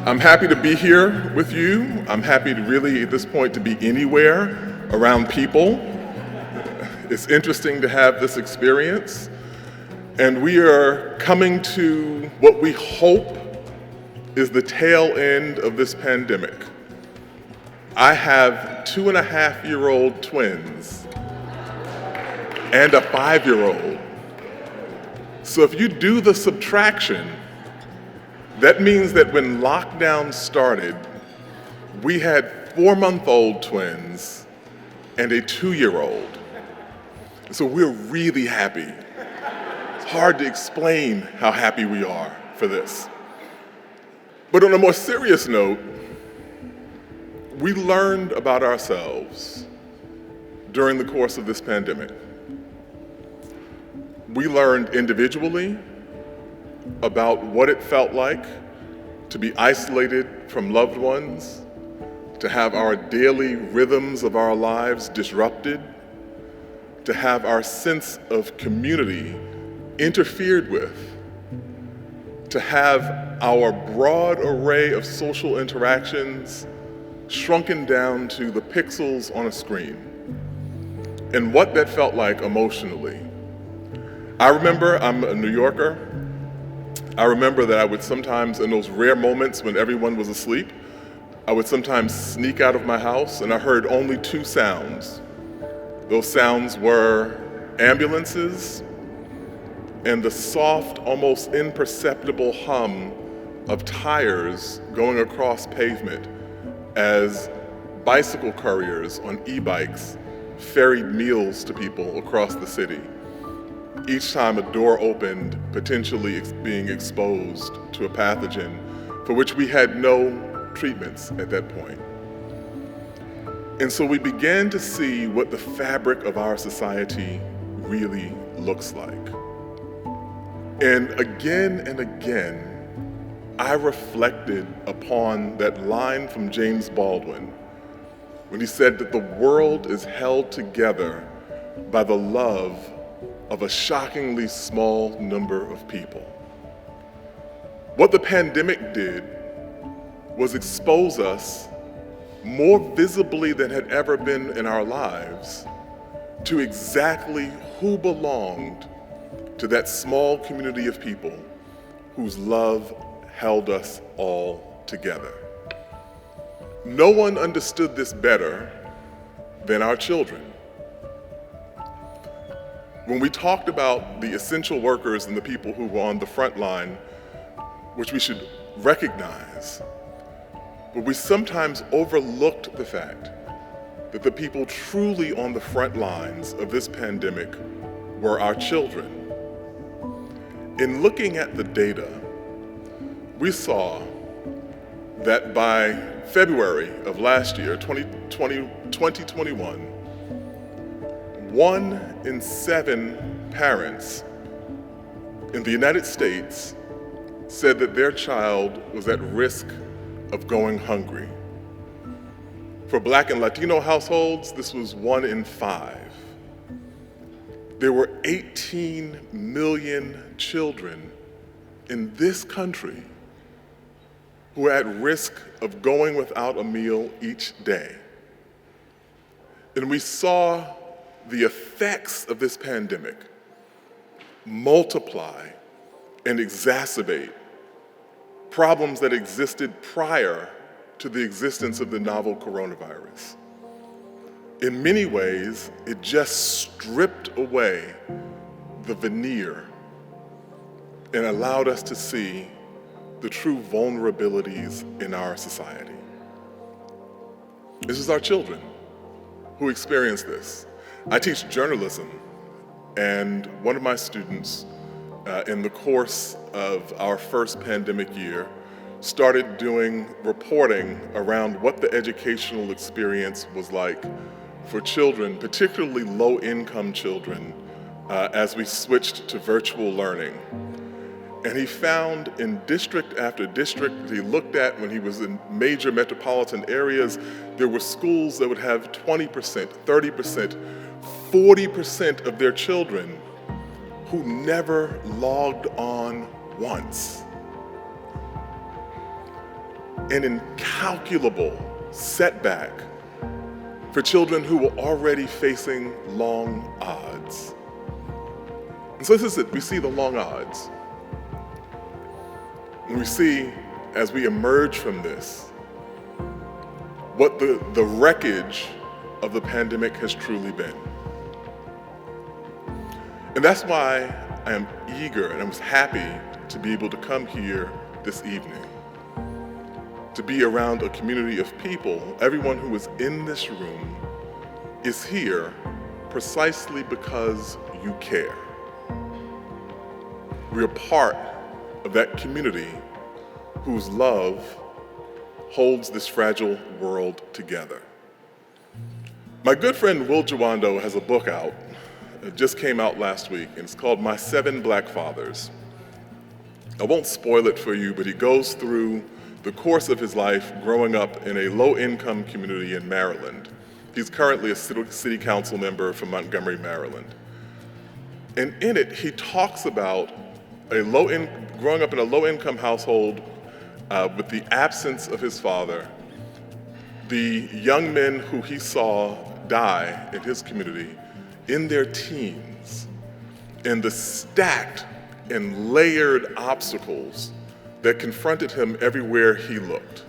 I'm happy to be here with you. I'm happy to really, at this point, to be anywhere around people. It's interesting to have this experience. And we are coming to what we hope is the tail end of this pandemic. I have 2.5-year-old twins and a 5-year-old. So if you do the subtraction, that means that when lockdown started, we had 4-month-old twins and a 2-year-old. So we're really happy. It's hard to explain how happy we are for this. But on a more serious note, we learned about ourselves during the course of this pandemic. We learned individually about what it felt like to be isolated from loved ones, to have our daily rhythms of our lives disrupted, to have our sense of community interfered with, to have our broad array of social interactions shrunken down to the pixels on a screen, and what that felt like emotionally. I remember, I'm a New Yorker, I remember that I would sometimes, in those rare moments when everyone was asleep, I would sometimes sneak out of my house and I heard only 2 sounds. Those sounds were ambulances and the soft, almost imperceptible hum of tires going across pavement as bicycle couriers on e-bikes ferried meals to people across the city. Each time a door opened, potentially being exposed to a pathogen for which we had no treatments at that point. And so we began to see what the fabric of our society really looks like. And again, I reflected upon that line from James Baldwin when he said that the world is held together by the love of a shockingly small number of people. What the pandemic did was expose us more visibly than had ever been in our lives to exactly who belonged to that small community of people whose love held us all together. No one understood this better than our children. When we talked about the essential workers and the people who were on the front line, which we should recognize, but we sometimes overlooked the fact that the people truly on the front lines of this pandemic were our children. In looking at the data, we saw that by February of last year, 2021, 1 in 7 parents in the United States said that their child was at risk of going hungry. For Black and Latino households, this was 1 in 5. There were 18 million children in this country who are at risk of going without a meal each day. And we saw the effects of this pandemic multiply and exacerbate problems that existed prior to the existence of the novel coronavirus. In many ways, it just stripped away the veneer and allowed us to see the true vulnerabilities in our society. This is our children who experience this. I teach journalism, and one of my students in the course of our first pandemic year started doing reporting around what the educational experience was like for children, particularly low-income children, as we switched to virtual learning. And he found in district after district that he looked at when he was in major metropolitan areas, there were schools that would have 20%, 30%, 40% of their children who never logged on once. an incalculable setback for children who were already facing long odds. And so this is it, we see the long odds. And we see, as we emerge from this, what the wreckage of the pandemic has truly been. And that's why I am eager and I was happy to be able to come here this evening, to be around a community of people. Everyone who is in this room is here precisely because you care. We are part of that community whose love holds this fragile world together. My good friend Will Jawando has a book out. It just came out last week, and it's called My 7 Black Fathers. I won't spoil it for you, but he goes through the course of his life growing up in a low-income community in Maryland. He's currently a city council member from Montgomery, Maryland. And in it, he talks about growing up in a low-income household with the absence of his father, the young men who he saw die in his community in their teens, and the stacked and layered obstacles that confronted him everywhere he looked.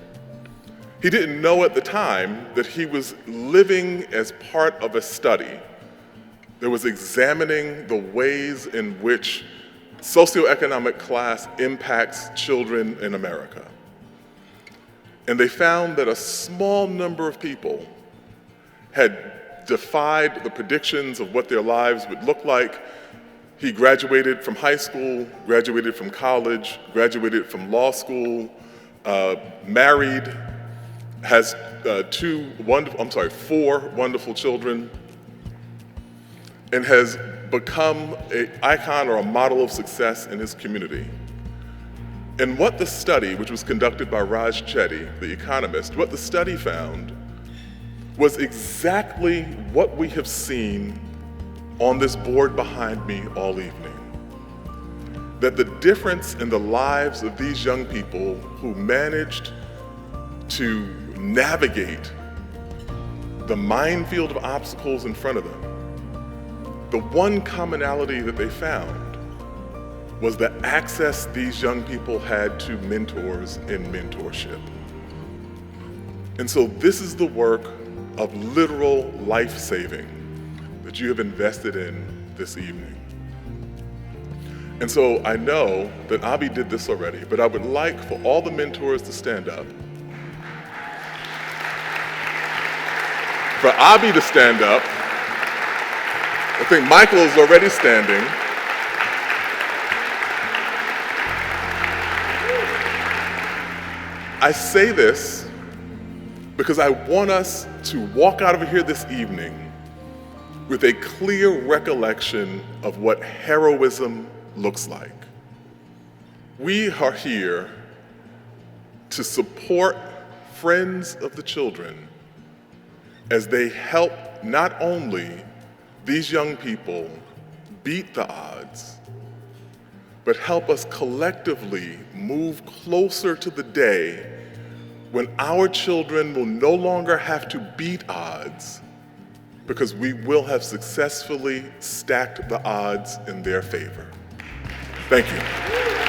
He didn't know at the time that he was living as part of a study that was examining the ways in which socioeconomic class impacts children in America. And they found that a small number of people had defied the predictions of what their lives would look like. He graduated from high school, graduated from college, graduated from law school, married, has 4 wonderful children, and has become an icon or a model of success in his community. And what the study, which was conducted by Raj Chetty, the economist, what the study found was exactly what we have seen on this board behind me all evening. That the difference in the lives of these young people who managed to navigate the minefield of obstacles in front of them, the one commonality that they found was the access these young people had to mentors and mentorship. And so this is the work of literal life-saving that you have invested in this evening. And so I know that Abby did this already, but I would like for all the mentors to stand up, for Abby to stand up. I think Michael is already standing. I say this because I want us to walk out of here this evening with a clear recollection of what heroism looks like. We are here to support friends of the children as they help not only these young people beat the odds, but help us collectively move closer to the day when our children will no longer have to beat odds because we will have successfully stacked the odds in their favor. Thank you.